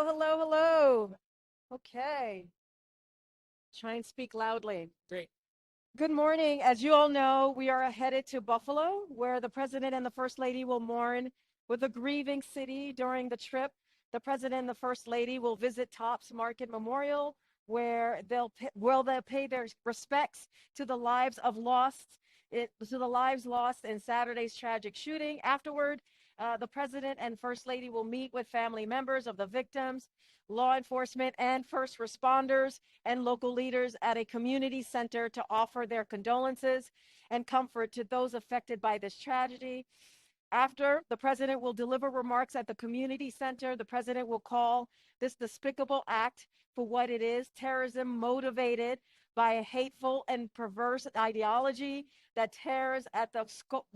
hello, hello. Okay, try and speak loudly. Great. Good morning. As you all know, we are headed to Buffalo, where the president and the first lady will mourn with a grieving city during the trip. The president and the first lady will visit Tops Market Memorial, where they'll pay their respects to the lives lost in Saturday's tragic shooting. Afterward, the president and first lady will meet with family members of the victims, law enforcement, and first responders and local leaders at a community center to offer their condolences and comfort to those affected by this tragedy. After, the president will deliver remarks at the community center. The president will call this despicable act for what it is: terrorism motivated by a hateful and perverse ideology that tears at the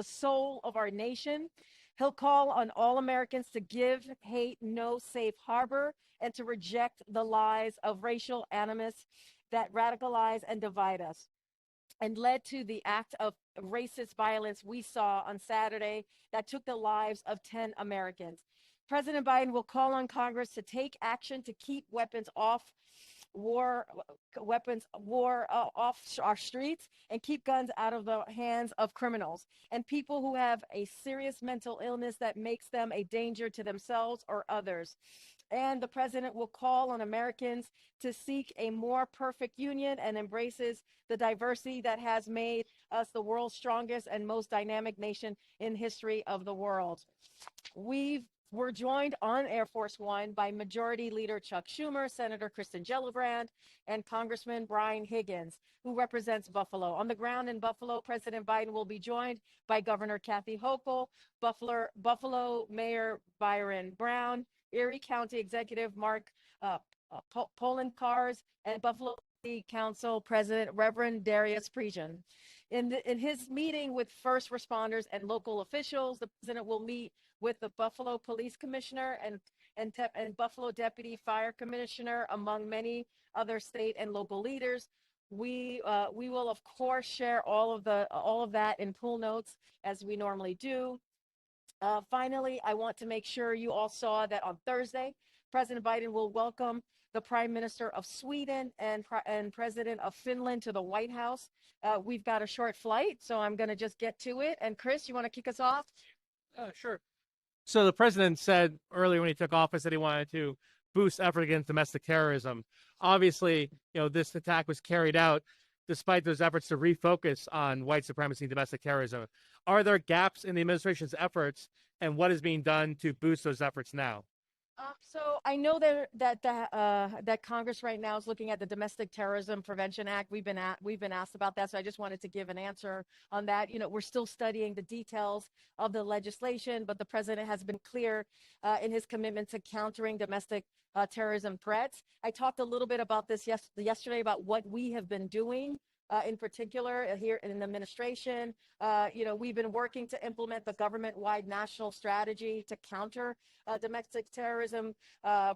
soul of our nation. He'll call on all Americans to give hate no safe harbor and to reject the lies of racial animus that radicalize and divide us and led to the act of racist violence we saw on Saturday that took the lives of 10 Americans. President Biden will call on Congress to take action to keep war off our streets and keep guns out of the hands of criminals and people who have a serious mental illness that makes them a danger to themselves or others. And the president will call on Americans to seek a more perfect union and embraces the diversity that has made us the world's strongest and most dynamic nation in history of the world. We're joined on Air Force One by Majority Leader Chuck Schumer, Senator Kristen Gillibrand, and Congressman Brian Higgins, who represents Buffalo. On the ground in Buffalo, President Biden will be joined by Governor Kathy Hochul, Buffalo Mayor Byron Brown, Erie County Executive Mark Poloncarz, and Buffalo City Council President Reverend Darius Prejean. In his meeting with first responders and local officials, the president will meet with the Buffalo Police Commissioner and Buffalo Deputy Fire Commissioner, among many other state and local leaders. We will of course share all of that in pool notes as we normally do. Finally, I want to make sure you all saw that on Thursday, President Biden will welcome the Prime Minister of Sweden and President of Finland to the White House. We've got a short flight, so I'm going to just get to it. And Chris, you want to kick us off? Sure. So the president said earlier when he took office that he wanted to boost effort against domestic terrorism. Obviously, this attack was carried out despite those efforts to refocus on white supremacy and domestic terrorism. Are there gaps in the administration's efforts, and what is being done to boost those efforts now? So I know that Congress right now is looking at the Domestic Terrorism Prevention Act. We've been asked about that, so I just wanted to give an answer on that. We're still studying the details of the legislation, but the president has been clear in his commitment to countering domestic terrorism threats. I talked a little bit about this yesterday about what we have been doing. In particular, here in the administration, we've been working to implement the government-wide national strategy to counter domestic terrorism.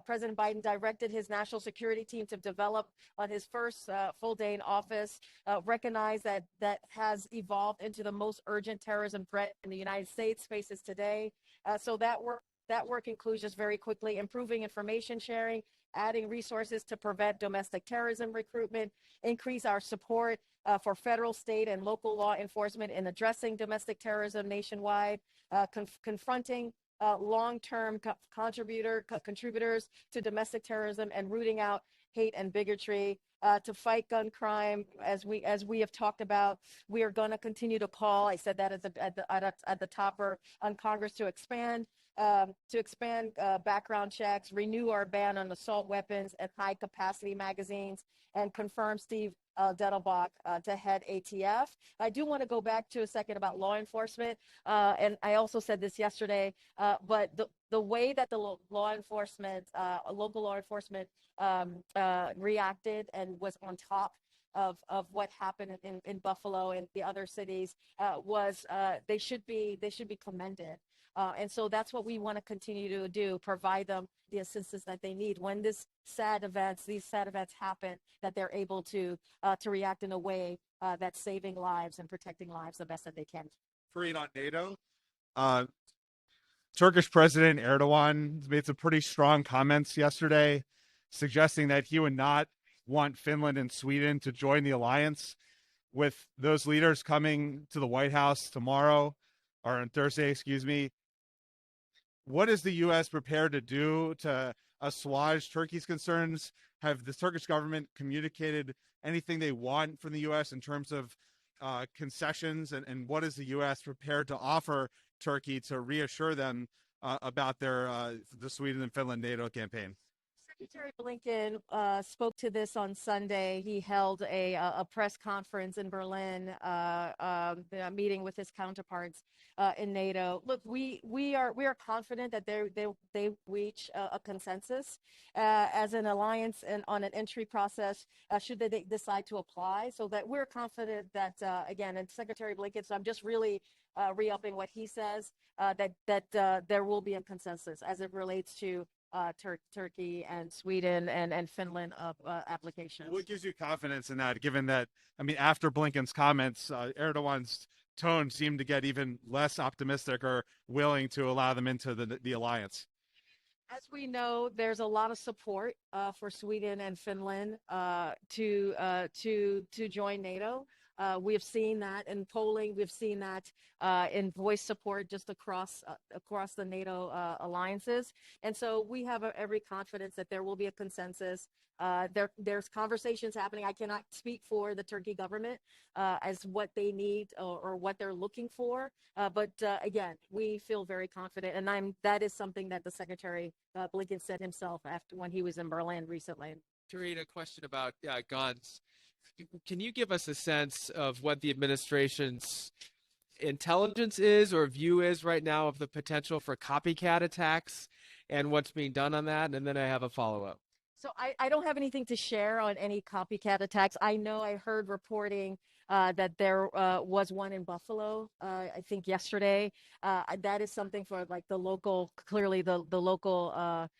President Biden directed his national security team to develop on his first full day in office, recognize that has evolved into the most urgent terrorism threat in the United States faces today. So that work includes, just very quickly, improving information sharing, adding resources to prevent domestic terrorism recruitment, increase our support for federal, state, and local law enforcement in addressing domestic terrorism nationwide, confronting long-term contributors to domestic terrorism, and rooting out hate and bigotry. To fight gun crime, as we have talked about, we are going to continue to call. I said that at the topper on Congress to expand background checks, renew our ban on assault weapons and high-capacity magazines, and confirm Steve Dettelbach to head ATF. I do want to go back to a second about law enforcement, and I also said this yesterday, but the way that the local law enforcement reacted and was on top of what happened in Buffalo and the other cities was they should be commended. And so that's what we want to continue to do, provide them the assistance that they need when these sad events happen, that they're able to react in a way that's saving lives and protecting lives the best that they can. Karine, on NATO, Turkish President Erdogan made some pretty strong comments yesterday, suggesting that he would not want Finland and Sweden to join the alliance. With those leaders coming to the White House tomorrow, or on Thursday, excuse me, what is the U.S. prepared to do to assuage Turkey's concerns? Have the Turkish government communicated anything they want from the U.S. in terms of concessions, and what is the U.S. prepared to offer Turkey to reassure them about the Sweden and Finland NATO campaign? Secretary Blinken spoke to this on Sunday. He held a press conference in Berlin, meeting with his counterparts in NATO. Look, we are confident that they reach a consensus as an alliance and on an entry process should they decide to apply. So that we're confident that again, and Secretary Blinken. So I'm just really re-upping what he says that there will be a consensus as it relates to Turkey and Sweden and Finland applications. What gives you confidence in that, given that, I mean, after Blinken's comments, Erdogan's tone seemed to get even less optimistic or willing to allow them into the alliance? As we know, there's a lot of support for Sweden and Finland to join NATO. We have seen that in polling. We've seen that in voice support just across the NATO alliances. And so we have every confidence that there will be a consensus. There's conversations happening. I cannot speak for the Turkey government as what they need or what they're looking for. But again, we feel very confident. And that is something that the Secretary Blinken said himself when he was in Berlin recently. Karine, a question about guns. Can you give us a sense of what the administration's intelligence is or view is right now of the potential for copycat attacks and what's being done on that? And then I have a follow-up. So I don't have anything to share on any copycat attacks. I heard reporting that there was one in Buffalo, I think yesterday. That is something for like the local, clearly the local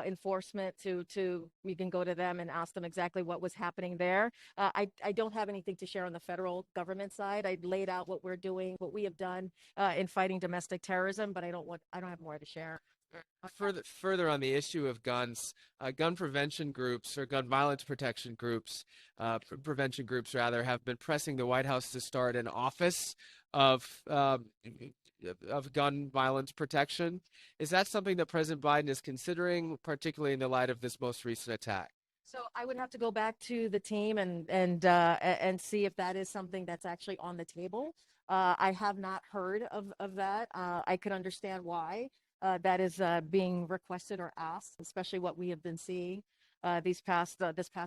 enforcement to we can go to them and ask them exactly what was happening there. I don't have anything to share on the federal government side. I laid out what we're doing, what we have done in fighting domestic terrorism, but I don't have more to share. Further on the issue of guns, gun prevention groups or gun violence protection groups, prevention groups rather, have been pressing the White House to start an office of gun violence protection. Is that something that President Biden is considering, particularly in the light of this most recent attack? So I would have to go back to the team and see if that is something that's actually on the table. I have not heard of that. I could understand why that is being requested or asked, especially what we have been seeing this past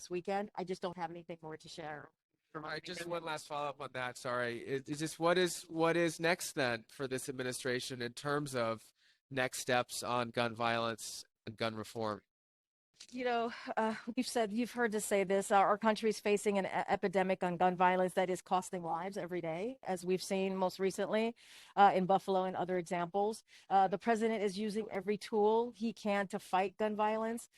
weekend. I just don't have anything more to share. All right, just one last follow-up on that. Sorry, is this what is next then for this administration in terms of next steps on gun violence and gun reform? You know, you've heard us say this. Our country is facing an epidemic on gun violence that is costing lives every day, as we've seen most recently in Buffalo and other examples. The president is using every tool he can to fight gun violence.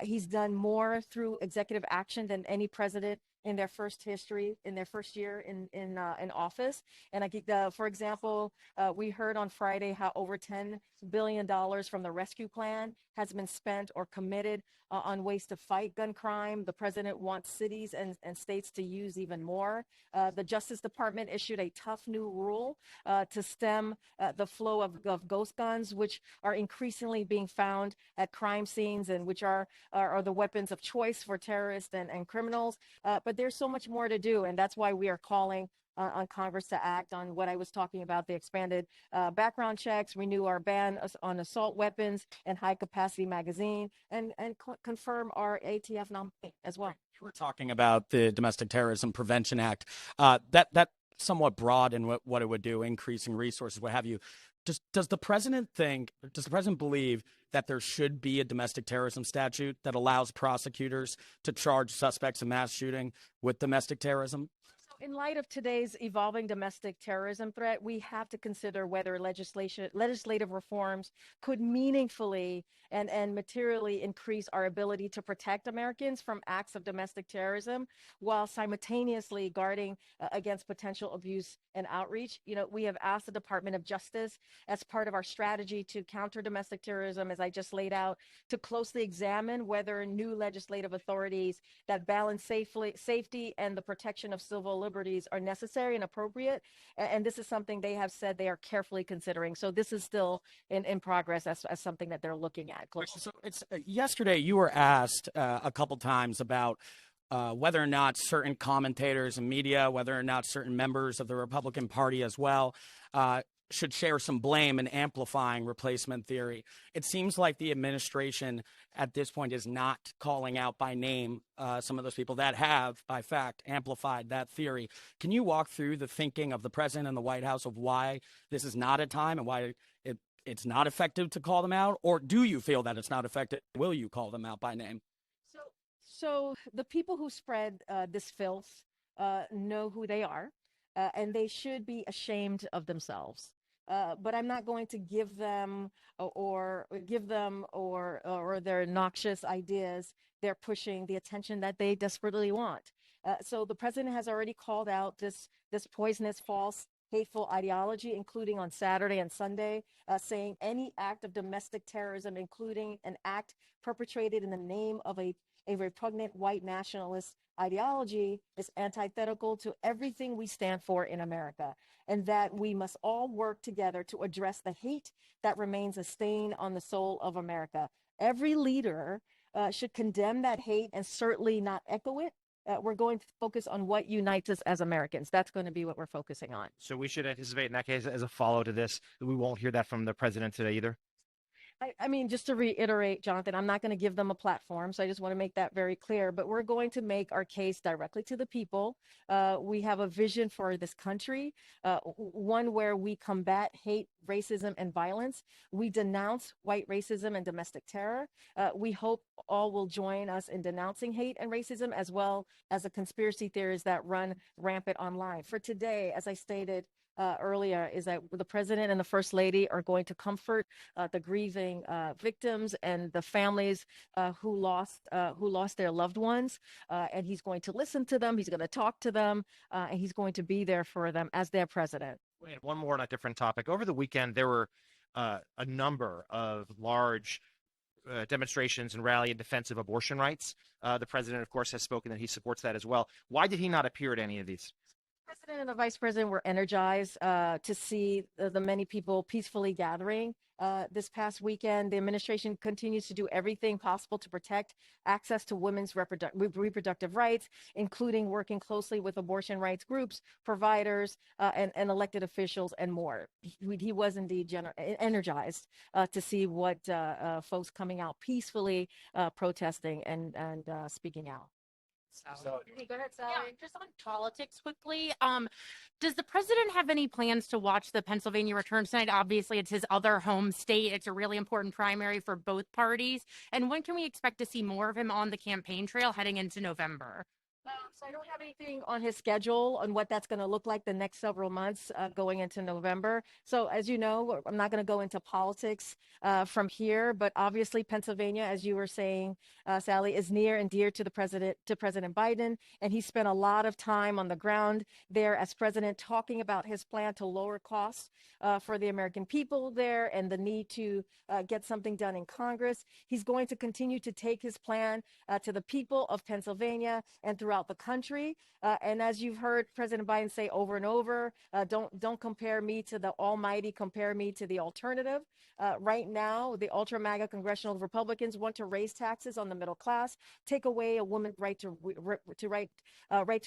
He's done more through executive action than any president in their first year in office. And for example, we heard on Friday how over $10 billion from the rescue plan has been spent or committed on ways to fight gun crime. The president wants cities and states to use even more. The Justice Department issued a tough new rule to stem the flow of ghost guns, which are increasingly being found at crime scenes and which are the weapons of choice for terrorists and criminals. But there's so much more to do, and that's why we are calling on Congress to act on what I was talking about, the expanded background checks, renew our ban on assault weapons and high-capacity magazine, and confirm our ATF nominee as well. We're talking about the Domestic Terrorism Prevention Act. That somewhat broad in what it would do, increasing resources, what have you. Does the president believe that there should be a domestic terrorism statute that allows prosecutors to charge suspects in mass shooting with domestic terrorism? In light of today's evolving domestic terrorism threat, we have to consider whether legislative reforms could meaningfully and materially increase our ability to protect Americans from acts of domestic terrorism while simultaneously guarding against potential abuse and outreach. We have asked the Department of Justice, as part of our strategy to counter domestic terrorism, as I just laid out, to closely examine whether new legislative authorities that balance safety and the protection of civil liberties are necessary and appropriate. And this is something they have said they are carefully considering. So this is still in progress as something that they're looking at closely. So yesterday you were asked a couple times about whether or not certain commentators and media, whether or not certain members of the Republican Party as well, should share some blame in amplifying replacement theory. It seems like the administration at this point is not calling out by name some of those people that have, by fact, amplified that theory. Can you walk through the thinking of the president and the White House of why this is not a time and why it's not effective to call them out? Or do you feel that it's not effective? Will you call them out by name? So the people who spread this filth know who they are, and they should be ashamed of themselves. But I'm not going to give them or their noxious ideas. They're pushing the attention that they desperately want. So the president has already called out this poisonous, false, hateful ideology, including on Saturday and Sunday, saying any act of domestic terrorism, including an act perpetrated in the name of a repugnant white nationalist ideology, is antithetical to everything we stand for in America, and that we must all work together to address the hate that remains a stain on the soul of America. Every leader should condemn that hate and certainly not echo it. We're going to focus on what unites us as Americans. That's going to be what we're focusing on. So we should anticipate in that case, as a follow to this, that we won't hear that from the president today either. I mean, just to reiterate, Jonathan, I'm not going to give them a platform, so I just want to make that very clear. But we're going to make our case directly to the people. We have a vision for this country, one where we combat hate, racism, and violence. We denounce white racism and domestic terror. We hope all will join us in denouncing hate and racism, as well as the conspiracy theories that run rampant online. For today, as I stated earlier, is that the president and the first lady are going to comfort the grieving victims and the families who lost their loved ones, and he's going to listen to them, he's going to talk to them, and he's going to be there for them as their president. Wait, one more on a different topic. Over the weekend, there were a number of large demonstrations and rally in defense of abortion rights. The president, of course, has spoken that he supports that as well. Why did he not appear at any of these? The president and the vice president were energized to see the many people peacefully gathering. This past weekend, the administration continues to do everything possible to protect access to women's reproductive rights, including working closely with abortion rights groups, providers, and elected officials, and more. He was indeed energized to see what folks coming out peacefully protesting and speaking out. Hey, go ahead, Sally. Yeah, just on politics quickly. Does the president have any plans to watch the Pennsylvania return tonight? Obviously, it's his other home state. It's a really important primary for both parties. And when can we expect to see more of him on the campaign trail heading into November? So I don't have anything on his schedule on what that's going to look like the next several months going into November. So as you know, I'm not going to go into politics from here, but obviously Pennsylvania, as you were saying, Sally, is near and dear to President Biden, and he spent a lot of time on the ground there as president talking about his plan to lower costs for the American people there and the need to get something done in Congress. He's going to continue to take his plan to the people of Pennsylvania and throughout the country. And as you've heard President Biden say over and over, don't compare me to the almighty, compare me to the alternative. Right now, the ultra MAGA congressional Republicans want to raise taxes on the middle class, take away a woman's right to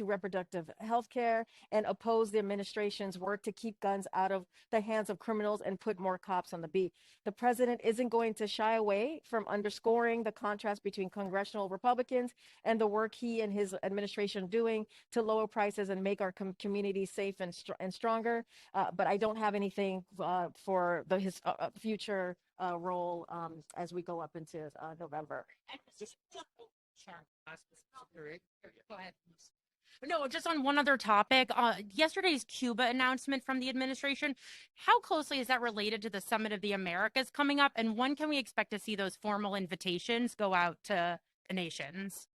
reproductive health care, and oppose the administration's work to keep guns out of the hands of criminals and put more cops on the beat. The president isn't going to shy away from underscoring the contrast between congressional Republicans and the work he and his administration are doing to lower prices and make our communities safe and stronger. But I don't have anything for his future role as we go up into November. Go ahead. No, just on one other topic. Yesterday's Cuba announcement from the administration, how closely is that related to the Summit of the Americas coming up? And when can we expect to see those formal invitations go out to the nations?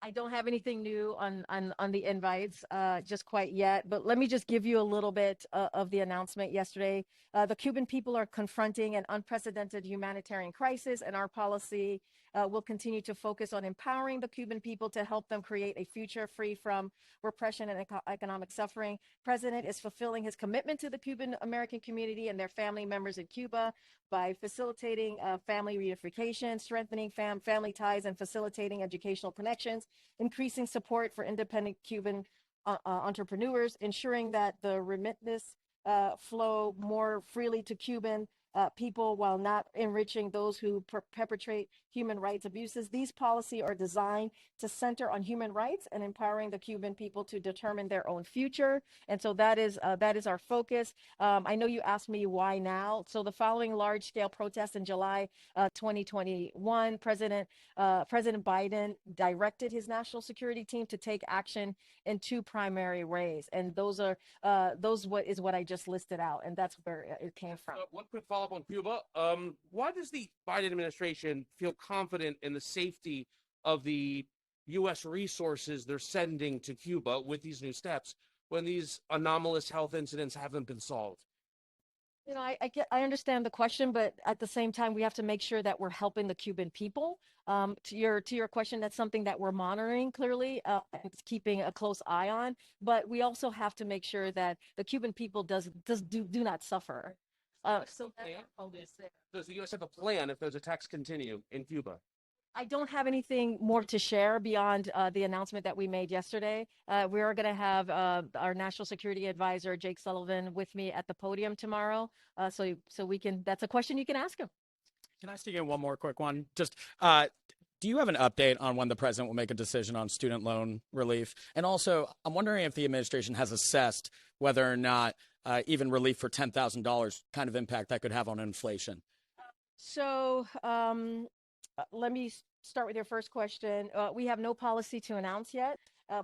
I don't have anything new on the invites just quite yet, but let me just give you a little bit of the announcement yesterday. The Cuban people are confronting an unprecedented humanitarian crisis, and our policy will continue to focus on empowering the Cuban people to help them create a future free from repression and economic suffering. President is fulfilling his commitment to the Cuban American community and their family members in Cuba by facilitating family reunification, strengthening family ties, and facilitating educational connections, increasing support for independent Cuban entrepreneurs, ensuring that the remittance flow more freely to Cuban people while not enriching those who perpetrate human rights abuses. These policies are designed to center on human rights and empowering the Cuban people to determine their own future. And so that is our focus. I know you asked me why now. So the following large-scale protests in July 2021, President Biden directed his national security team to take action in two primary ways, and those is what I just listed out, and that's where it came from. One quick follow-up on Cuba. Why does the Biden administration feel confident in the safety of the U.S. resources they're sending to Cuba with these new steps when these anomalous health incidents haven't been solved? You know, I understand the question, but at the same time, we have to make sure that we're helping the Cuban people. To your question, that's something that we're monitoring clearly and keeping a close eye on. But we also have to make sure that the Cuban people do not suffer. Does the U.S. have a plan if those attacks continue in Cuba? I don't have anything more to share beyond the announcement that we made yesterday. We are going to have our national security advisor, Jake Sullivan, with me at the podium tomorrow. So we can, that's a question you can ask him. Can I sneak in one more quick one? Just, do you have an update on when the president will make a decision on student loan relief? And also, I'm wondering if the administration has assessed whether or not even relief for $10,000 kind of impact that could have on inflation. So let me start with your first question. We have no policy to announce yet,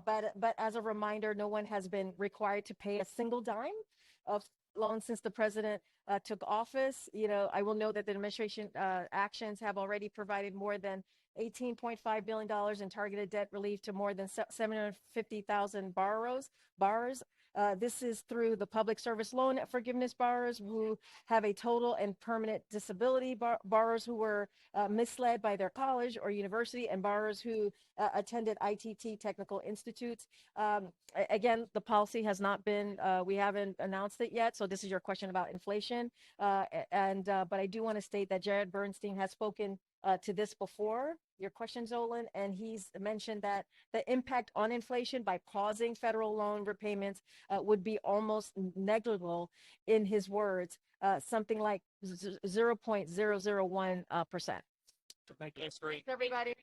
but as a reminder, no one has been required to pay a single dime of loan since the president took office. You know, I will note that the administration actions have already provided more than $18.5 billion in targeted debt relief to more than 750,000 borrowers. This is through the public service loan forgiveness borrowers who have a total and permanent disability, borrowers who were misled by their college or university, and borrowers who attended ITT technical institutes. Again, the policy has not been, we haven't announced it yet. So this is your question about inflation. But I do want to state that Jared Bernstein has spoken to this before, your question, Zolan, and he's mentioned that the impact on inflation by pausing federal loan repayments would be almost negligible, in his words, something like 0.001%. Thank you. That's great. Everybody.